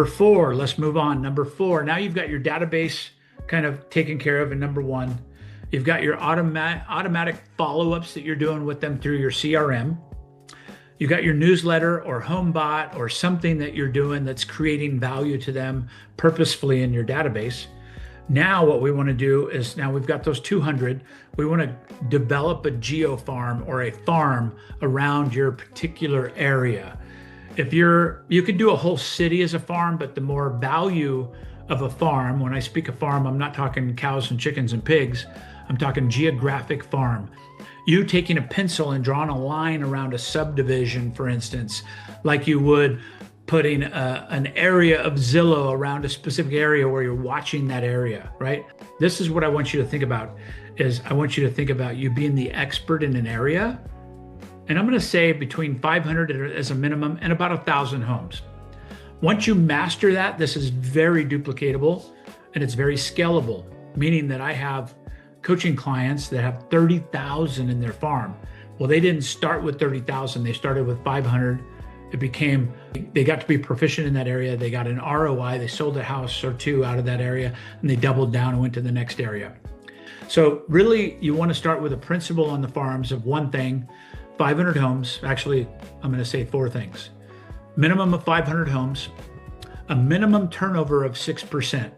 Number four, let's move on. Number four, now you've got your database kind of taken care of in number one. You've got your automatic follow-ups that you're doing with them through your CRM. You've got your newsletter or home bot or something that you're doing that's creating value to them purposefully in your database. Now what we want to do is, now we've got those 200, we want to develop a geo farm or a farm around your particular area. You could do a whole city as a farm, but the more value of a farm, when I speak of farm, I'm not talking cows and chickens and pigs, I'm talking geographic farm. You taking a pencil and drawing a line around a subdivision, for instance, like you would putting an area of Zillow around a specific area where you're watching that area, right? This is what I want you to think about, is I want you to think about you being the expert in an area. And I'm gonna say between 500 as a minimum and about 1,000 homes. Once you master that, this is very duplicatable and it's very scalable, meaning that I have coaching clients that have 30,000 in their farm. Well, they didn't start with 30,000, they started with 500. They got to be proficient in that area. They got an ROI, they sold a house or two out of that area and they doubled down and went to the next area. So really you wanna start with a principle on the farms of one thing, 500 homes. Actually, I'm gonna say four things. Minimum of 500 homes, a minimum turnover of 6%.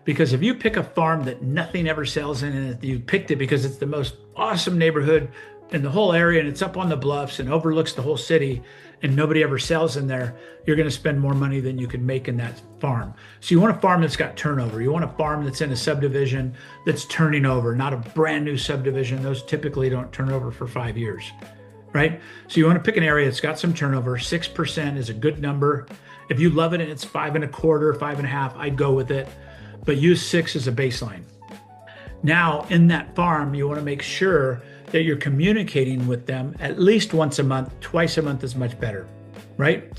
Because if you pick a farm that nothing ever sells in, and you picked it because it's the most awesome neighborhood in the whole area and it's up on the bluffs and overlooks the whole city and nobody ever sells in there, you're gonna spend more money than you can make in that farm. So you want a farm that's got turnover. You want a farm that's in a subdivision that's turning over, not a brand new subdivision. Those typically don't turn over for 5 years, right? So you wanna pick an area that's got some turnover. 6% is a good number. If you love it and it's 5.25, 5.5, I'd go with it, but use 6 as a baseline. Now in that farm, you wanna make sure that you're communicating with them at least once a month. Twice a month is much better, right?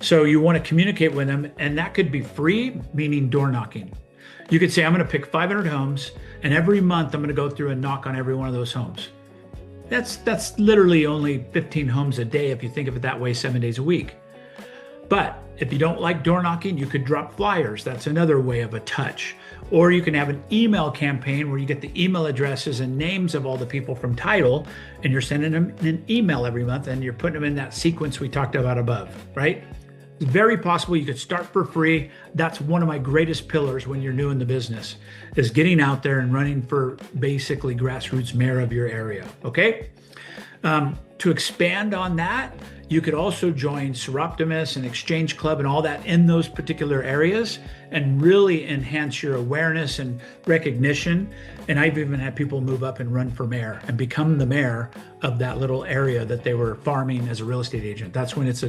So you wanna communicate with them, and that could be free, meaning door knocking. You could say, I'm gonna pick 500 homes, and every month I'm gonna go through and knock on every one of those homes. That's literally only 15 homes a day if you think of it that way, 7 days a week. But if you don't like door knocking, you could drop flyers. That's another way of a touch. Or you can have an email campaign where you get the email addresses and names of all the people from title, and you're sending them an email every month and you're putting them in that sequence we talked about above, right? It's very possible you could start for free. That's one of my greatest pillars when you're new in the business, is getting out there and running for basically grassroots mayor of your area, okay? To expand on that, you could also join Seroptimus and Exchange Club and all that in those particular areas and really enhance your awareness and recognition. And I've even had people move up and run for mayor and become the mayor of that little area that they were farming as a real estate agent. That's when it's a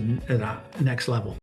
next level.